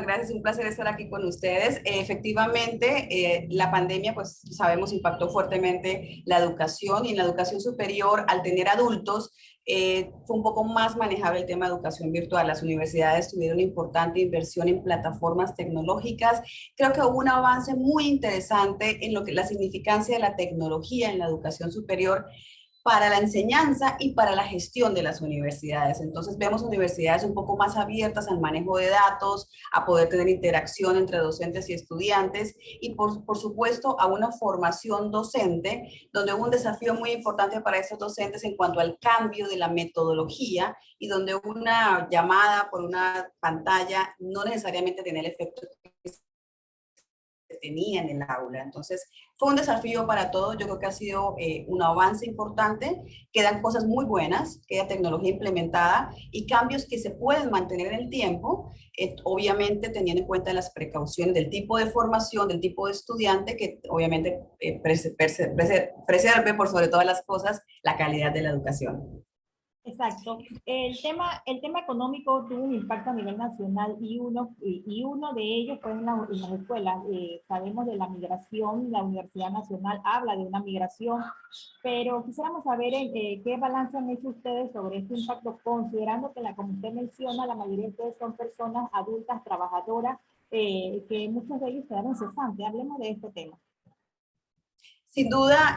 Gracias, un placer estar aquí con ustedes. Efectivamente, la pandemia, pues sabemos, impactó fuertemente la educación y en la educación superior, al tener adultos, fue un poco más manejable el tema de educación virtual. Las universidades tuvieron una importante inversión en plataformas tecnológicas. Creo que hubo un avance muy interesante en lo que la significancia de la tecnología en la educación superior para la enseñanza y para la gestión de las universidades. Entonces vemos universidades un poco más abiertas al manejo de datos, a poder tener interacción entre docentes y estudiantes y por supuesto a una formación docente, donde hubo un desafío muy importante para esos docentes en cuanto al cambio de la metodología y donde una llamada por una pantalla no necesariamente tiene el efecto que tenía en el aula. Entonces, fue un desafío para todos. Yo creo que ha sido un avance importante. Quedan cosas muy buenas, queda tecnología implementada y cambios que se pueden mantener en el tiempo, obviamente teniendo en cuenta las precauciones del tipo de formación, del tipo de estudiante, que obviamente preserve por sobre todas las cosas la calidad de la educación. Exacto. El tema económico tuvo un impacto a nivel nacional y uno de ellos fue en las escuelas. Sabemos de la migración, la Universidad Nacional habla de una migración, pero quisiéramos saber qué balance han hecho ustedes sobre este impacto, considerando que, como usted menciona, la mayoría de ustedes son personas adultas, trabajadoras, que muchos de ellos quedaron cesantes. Hablemos de este tema. Sin duda,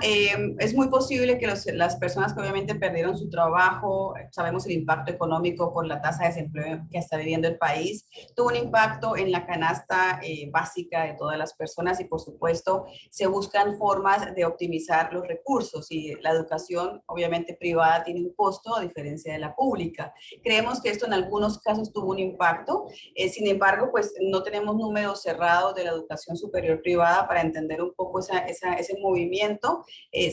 es muy posible que las personas que obviamente perdieron su trabajo, sabemos el impacto económico por la tasa de desempleo que está viviendo el país, tuvo un impacto en la canasta básica de todas las personas y por supuesto se buscan formas de optimizar los recursos y la educación obviamente privada tiene un costo a diferencia de la pública. Creemos que esto en algunos casos tuvo un impacto, sin embargo, pues no tenemos números cerrados de la educación superior privada para entender un poco ese movimiento,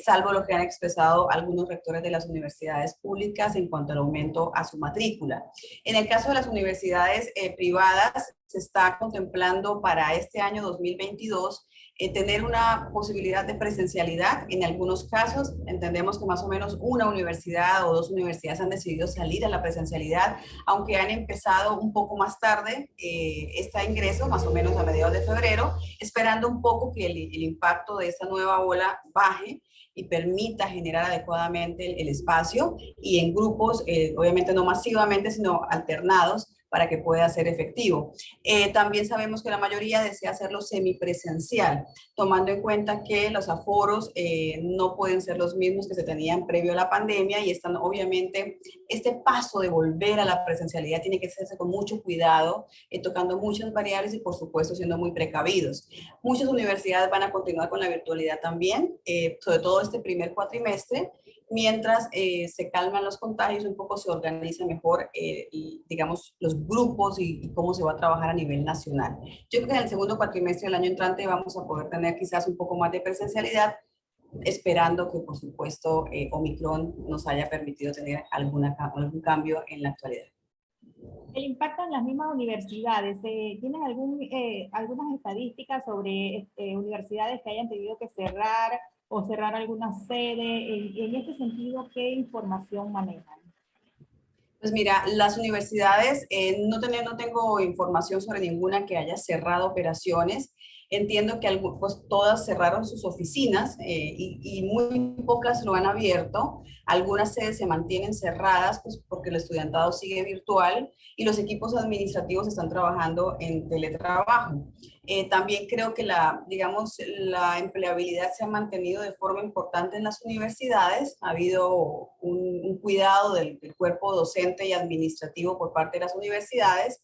salvo lo que han expresado algunos rectores de las universidades públicas en cuanto al aumento a su matrícula. En el caso de las universidades privadas, se está contemplando para este año 2022 tener una posibilidad de presencialidad. En algunos casos, entendemos que más o menos una universidad o dos universidades han decidido salir a la presencialidad, aunque han empezado un poco más tarde este ingreso, más o menos a mediados de febrero, esperando un poco que el impacto de esta nueva ola baje y permita generar adecuadamente el espacio y en grupos, obviamente no masivamente, sino alternados, para que pueda ser efectivo. También sabemos que la mayoría desea hacerlo semipresencial, tomando en cuenta que los aforos no pueden ser los mismos que se tenían previo a la pandemia y están obviamente, este paso de volver a la presencialidad tiene que hacerse con mucho cuidado, tocando muchas variables y por supuesto siendo muy precavidos. Muchas universidades van a continuar con la virtualidad también, sobre todo este primer cuatrimestre, mientras se calman los contagios, un poco se organiza mejor, digamos, los grupos y cómo se va a trabajar a nivel nacional. Yo creo que en el segundo cuatrimestre del año entrante vamos a poder tener quizás un poco más de presencialidad, esperando que, por supuesto, Omicron nos haya permitido tener algún cambio en la actualidad. El impacto en las mismas universidades. ¿Tienes algunas estadísticas sobre universidades que hayan tenido que cerrar o cerrar alguna sede? En este sentido, ¿qué información manejan? Pues mira, las universidades, no tengo información sobre ninguna que haya cerrado operaciones. Entiendo que pues, todas cerraron sus oficinas y muy pocas lo han abierto. Algunas sedes se mantienen cerradas pues, porque el estudiantado sigue virtual y los equipos administrativos están trabajando en teletrabajo. También creo que digamos, la empleabilidad se ha mantenido de forma importante en las universidades. Ha habido un cuidado del cuerpo docente y administrativo por parte de las universidades.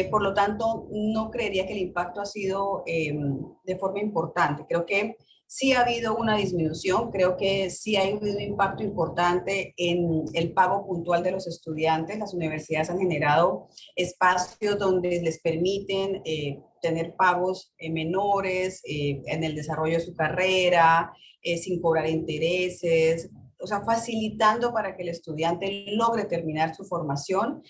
Por lo tanto, no creería que el impacto ha sido de forma importante. Creo que sí ha habido una disminución, creo que sí ha habido un impacto importante en el pago puntual de los estudiantes. Las universidades han generado espacios donde les permiten tener pagos menores en el desarrollo de su carrera, sin cobrar intereses, o sea, facilitando para que el estudiante logre terminar su formación,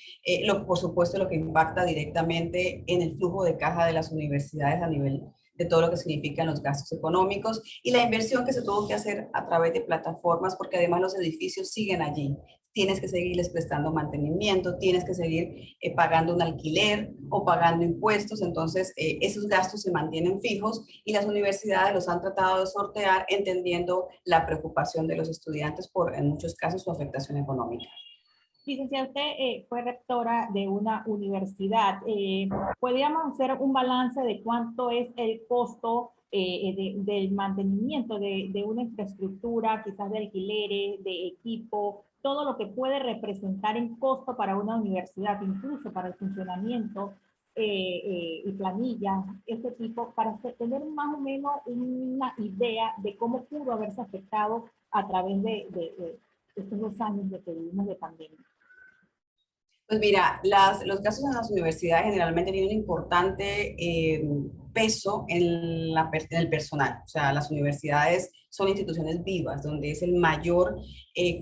por supuesto lo que impacta directamente en el flujo de caja de las universidades a nivel de todo lo que significan los gastos económicos y la inversión que se tuvo que hacer a través de plataformas, porque además los edificios siguen allí. tienes que seguirles prestando mantenimiento, tienes que seguir pagando un alquiler o pagando impuestos, entonces esos gastos se mantienen fijos y las universidades los han tratado de sortear entendiendo la preocupación de los estudiantes por, en muchos casos, su afectación económica. Licenciada, usted fue rectora de una universidad. ¿Podríamos hacer un balance de cuánto es el costo del mantenimiento de una infraestructura, quizás de alquileres, de equipo, todo lo que puede representar en costo para una universidad, incluso para el funcionamiento y planillas, este tipo, para tener más o menos una idea de cómo pudo haberse afectado a través de estos 2 años de que vivimos de pandemia? Pues mira, los gastos en las universidades generalmente tienen un importante peso en el personal. O sea, las universidades son instituciones vivas, donde es el mayor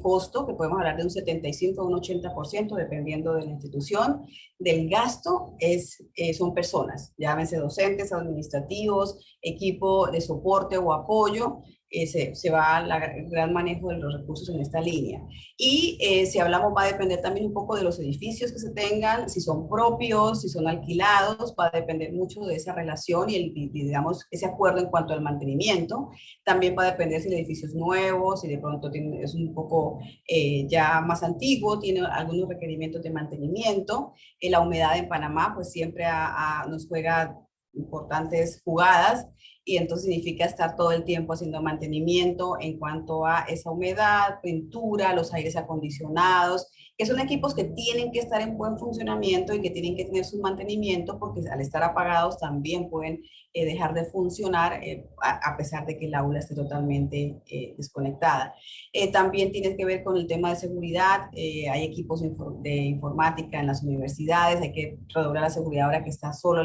costo, que podemos hablar de un 75 o un 80%, dependiendo de la institución, del gasto son personas, llámense docentes, administrativos, equipo de soporte o apoyo. Se va el gran manejo de los recursos en esta línea. Y si hablamos, va a depender también un poco de los edificios que se tengan, si son propios, si son alquilados, va a depender mucho de esa relación y digamos, ese acuerdo en cuanto al mantenimiento. También va a depender si el edificio es nuevo, si de pronto es un poco ya más antiguo, tiene algunos requerimientos de mantenimiento. La humedad en Panamá, pues siempre nos juega importantes jugadas y entonces significa estar todo el tiempo haciendo mantenimiento en cuanto a esa humedad, pintura, los aires acondicionados, que son equipos que tienen que estar en buen funcionamiento y que tienen que tener su mantenimiento porque al estar apagados también pueden dejar de funcionar a pesar de que el aula esté totalmente desconectada. También tiene que ver con el tema de seguridad, hay equipos de informática en las universidades, hay que redoblar la seguridad ahora que está solo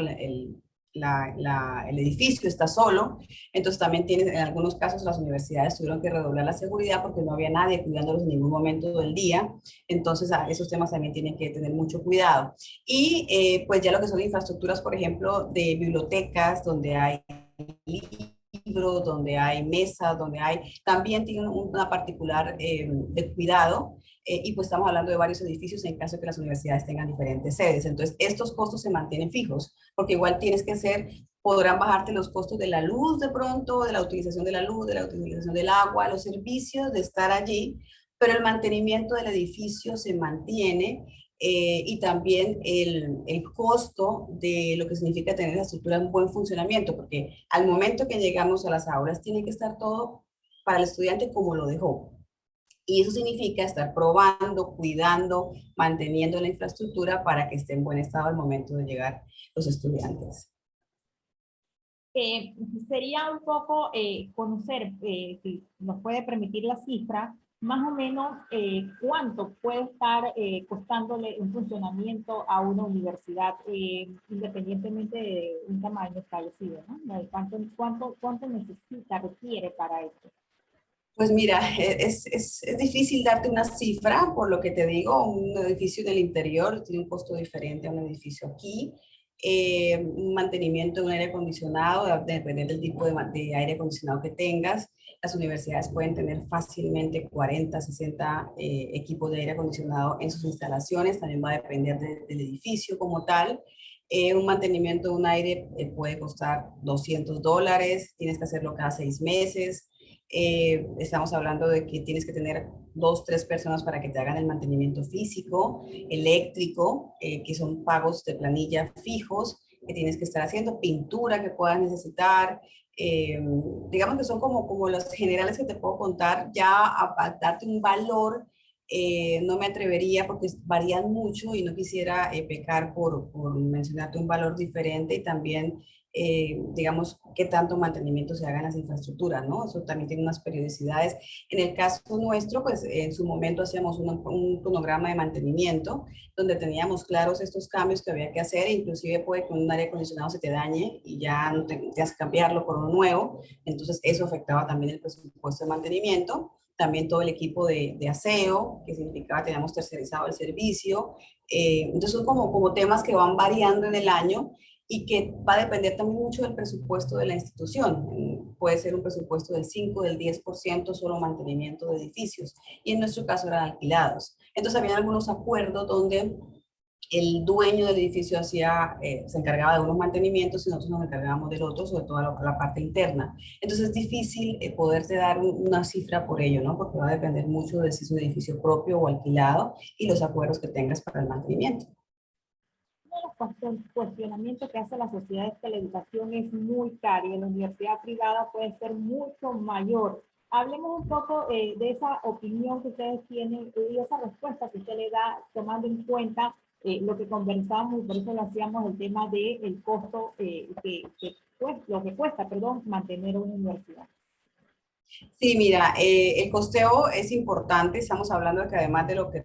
el edificio está solo, entonces también tienes, en algunos casos las universidades tuvieron que redoblar la seguridad porque no había nadie cuidándolos en ningún momento del día, entonces esos temas también tienen que tener mucho cuidado. Y pues ya lo que son infraestructuras, por ejemplo, de bibliotecas, donde hay libros, donde hay mesas, donde hay, también tienen una particular de cuidado, y pues estamos hablando de varios edificios en caso de que las universidades tengan diferentes sedes. Entonces, estos costos se mantienen fijos, porque igual tienes que hacer, podrán bajarte los costos de la luz de pronto, de la utilización de la luz, de la utilización del agua, los servicios de estar allí, pero el mantenimiento del edificio se mantiene y también el costo de lo que significa tener la estructura en buen funcionamiento, porque al momento que llegamos a las aulas tiene que estar todo para el estudiante como lo dejó. Y eso significa estar probando, cuidando, manteniendo la infraestructura para que esté en buen estado al momento de llegar los estudiantes. Sería un poco conocer, si nos puede permitir la cifra, más o menos cuánto puede estar costándole un funcionamiento a una universidad, independientemente de un tamaño establecido, ¿no? ¿Cuánto necesita, requiere para esto? Pues mira, es difícil darte una cifra, por lo que te digo, un edificio en el interior tiene un costo diferente a un edificio aquí. Un mantenimiento de un aire acondicionado, dependiendo del tipo de aire acondicionado que tengas. Las universidades pueden tener fácilmente 40, 60 equipos de aire acondicionado en sus instalaciones, también va a depender del edificio como tal. Un mantenimiento de un aire puede costar $200, tienes que hacerlo cada 6 meses. Estamos hablando de que tienes que tener 2, 3 personas para que te hagan el mantenimiento físico, eléctrico, que son pagos de planilla fijos que tienes que estar haciendo, pintura que puedas necesitar. Digamos que son como los generales que te puedo contar, ya a darte un valor. No me atrevería porque varían mucho y no quisiera pecar por mencionarte un valor diferente y también digamos, qué tanto mantenimiento se haga en las infraestructuras, ¿no? Eso también tiene unas periodicidades. En el caso nuestro, pues en su momento hacíamos un cronograma de mantenimiento donde teníamos claros estos cambios que había que hacer, inclusive puede que un aire acondicionado se te dañe y ya no tengas que cambiarlo por uno nuevo, entonces eso afectaba también el presupuesto de mantenimiento. También todo el equipo de aseo, que significaba que teníamos tercerizado el servicio. Entonces son como temas que van variando en el año y que va a depender también mucho del presupuesto de la institución. puede ser un presupuesto del 5, del 10% solo mantenimiento de edificios. Y en nuestro caso eran alquilados. Entonces había algunos acuerdos donde el dueño del edificio se encargaba de unos mantenimientos y nosotros nos encargábamos del otro, sobre todo la parte interna. Entonces es difícil poderte dar una cifra por ello, ¿no? Porque va a depender mucho de si es un edificio propio o alquilado y los acuerdos que tengas para el mantenimiento. Uno de los cuestionamientos que hace la sociedad es que la educación es muy cara y en la universidad privada puede ser mucho mayor. Hablemos un poco de esa opinión que ustedes tienen y esa respuesta que usted le da tomando en cuenta lo que conversamos y por eso lo hacíamos el tema del costo pues, lo que cuesta, perdón, mantener una universidad. Sí, mira, el costeo es importante. Estamos hablando de que además de lo que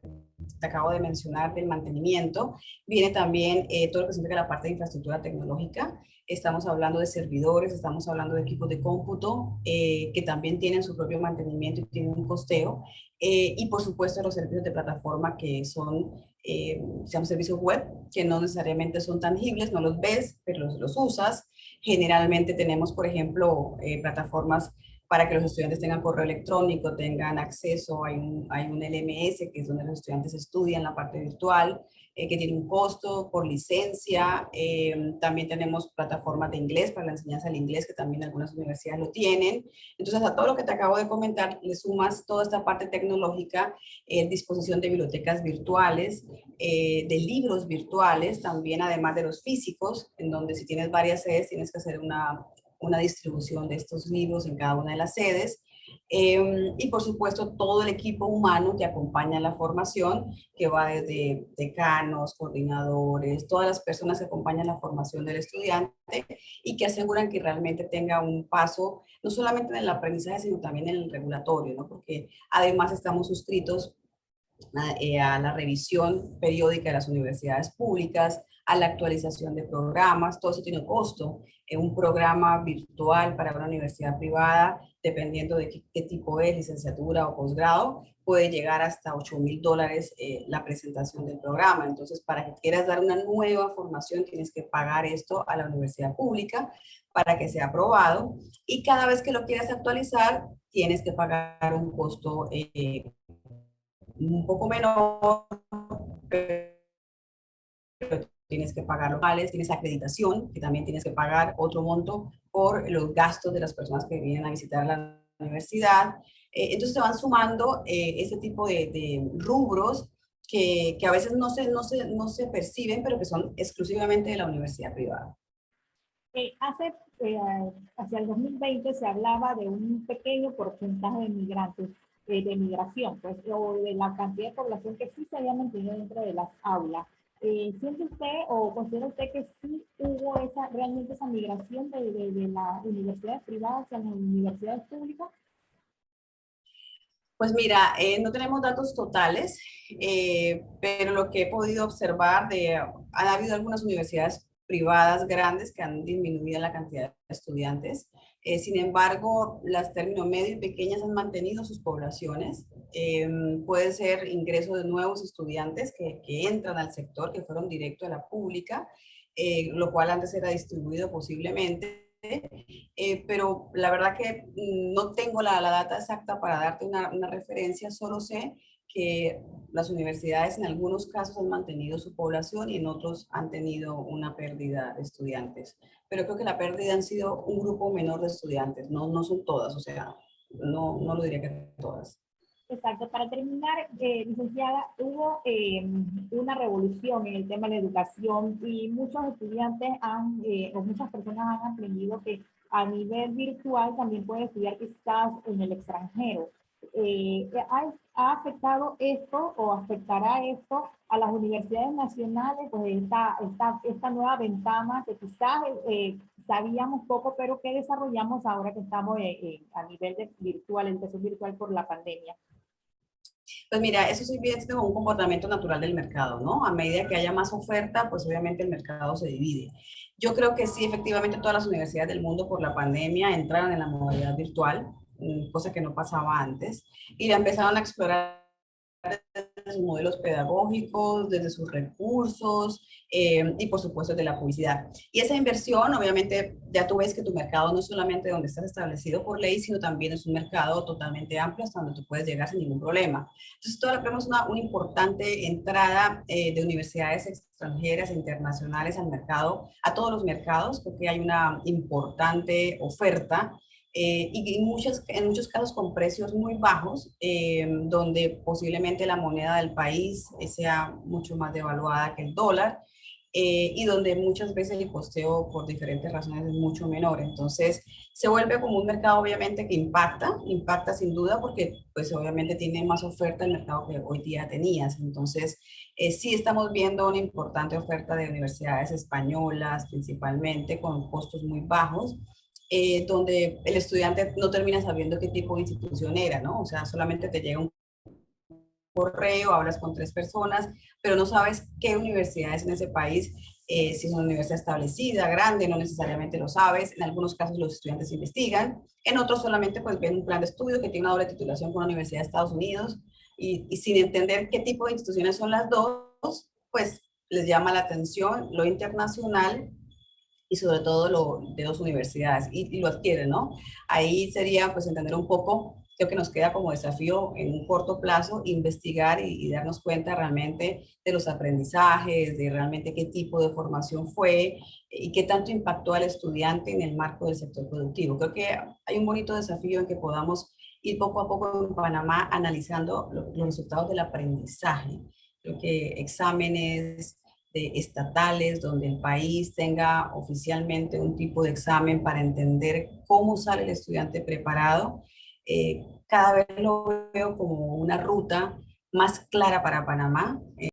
te acabo de mencionar del mantenimiento, viene también todo lo que significa la parte de infraestructura tecnológica. Estamos hablando de servidores, estamos hablando de equipos de cómputo que también tienen su propio mantenimiento y tienen un costeo. Y por supuesto los servicios de plataforma que son, se llaman servicios web, que no necesariamente son tangibles, no los ves, pero los usas. Generalmente tenemos, por ejemplo, plataformas para que los estudiantes tengan correo electrónico, tengan acceso, hay un LMS, que es donde los estudiantes estudian la parte virtual, que tiene un costo por licencia. También tenemos plataformas de inglés para la enseñanza del inglés, que también algunas universidades lo tienen. Entonces, a todo lo que te acabo de comentar, le sumas toda esta parte tecnológica, disposición de bibliotecas virtuales, de libros virtuales, también además de los físicos, en donde si tienes varias sedes, tienes que hacer una distribución de estos libros en cada una de las sedes. Y por supuesto todo el equipo humano que acompaña la formación, que va desde decanos, coordinadores, todas las personas que acompañan la formación del estudiante y que aseguran que realmente tenga un paso, no solamente en el aprendizaje, sino también en el regulatorio, ¿no? Porque además estamos suscritos a la revisión periódica de las universidades públicas, a la actualización de programas, todo eso tiene un costo. Un programa virtual para una universidad privada, dependiendo de qué tipo es, licenciatura o posgrado, puede llegar hasta $8,000 la presentación del programa. Entonces, para que quieras dar una nueva formación, tienes que pagar esto a la universidad pública para que sea aprobado. Y cada vez que lo quieras actualizar, tienes que pagar un costo un poco menor, pero tienes que pagar locales, tienes acreditación, que también tienes que pagar otro monto por los gastos de las personas que vienen a visitar la universidad. Entonces se van sumando ese tipo de rubros que a veces no se perciben, pero que son exclusivamente de la universidad privada. Hacia el 2020 se hablaba de un pequeño porcentaje de migrantes, de migración, pues, o de la cantidad de población que sí se había mantenido dentro de las aulas. ¿Siente usted o considera usted que sí hubo realmente esa migración de las universidades privadas hacia las universidades públicas? Pues mira, no tenemos datos totales, pero lo que he podido observar han habido algunas universidades privadas grandes que han disminuido la cantidad de estudiantes. Sin embargo, las término medio y pequeñas han mantenido sus poblaciones. Puede ser ingreso de nuevos estudiantes que entran al sector, que fueron directo a la pública, lo cual antes era distribuido posiblemente. Pero la verdad que no tengo la data exacta para darte una referencia, solo sé que las universidades en algunos casos han mantenido su población y en otros han tenido una pérdida de estudiantes. Pero creo que la pérdida han sido un grupo menor de estudiantes, no son todas, o sea, no lo diría que todas. Exacto. Para terminar, licenciada, hubo una revolución en el tema de la educación y muchos estudiantes o muchas personas han aprendido que a nivel virtual también pueden estudiar quizás en el extranjero. ¿Ha afectado esto o afectará esto a las universidades nacionales? Pues esta nueva ventana que quizás sabíamos poco, pero que desarrollamos ahora que estamos a nivel de virtual, educación virtual por la pandemia. Pues mira, eso sí viene siendo un comportamiento natural del mercado, ¿no? A medida que haya más oferta, pues obviamente el mercado se divide. Yo creo que sí, efectivamente, todas las universidades del mundo por la pandemia entraron en la modalidad virtual, cosa que no pasaba antes, y la empezaron a explorar desde sus modelos pedagógicos, desde sus recursos y por supuesto de la publicidad. Y esa inversión, obviamente, ya tú ves que tu mercado no es solamente donde estás establecido por ley, sino también es un mercado totalmente amplio hasta donde tú puedes llegar sin ningún problema. Entonces, toda la tenemos una importante entrada de universidades extranjeras e internacionales al mercado, a todos los mercados. Creo que hay una importante oferta y en muchos casos con precios muy bajos, donde posiblemente la moneda del país sea mucho más devaluada que el dólar. Y donde muchas veces el costeo por diferentes razones es mucho menor. Entonces, se vuelve como un mercado obviamente que impacta sin duda porque pues obviamente tiene más oferta el mercado que hoy día tenías. Entonces, sí estamos viendo una importante oferta de universidades españolas principalmente con costos muy bajos, donde el estudiante no termina sabiendo qué tipo de institución era, ¿no? O sea, solamente te llega un correo, hablas con 3 personas, pero no sabes qué universidades en ese país, si es una universidad establecida, grande, no necesariamente lo sabes. En algunos casos los estudiantes investigan, en otros solamente pues ven un plan de estudio que tiene una doble titulación con la Universidad de Estados Unidos y sin entender qué tipo de instituciones son las dos, pues les llama la atención lo internacional y sobre todo lo de 2 universidades y lo adquieren, ¿no? Ahí sería pues entender un poco, creo que nos queda como desafío en un corto plazo investigar y darnos cuenta realmente de los aprendizajes, de realmente qué tipo de formación fue y qué tanto impactó al estudiante en el marco del sector productivo. Creo que hay un bonito desafío en que podamos ir poco a poco en Panamá analizando los resultados del aprendizaje. Creo que exámenes estatales, donde el país tenga oficialmente un tipo de examen para entender cómo sale el estudiante preparado, cada vez lo veo como una ruta más clara para Panamá.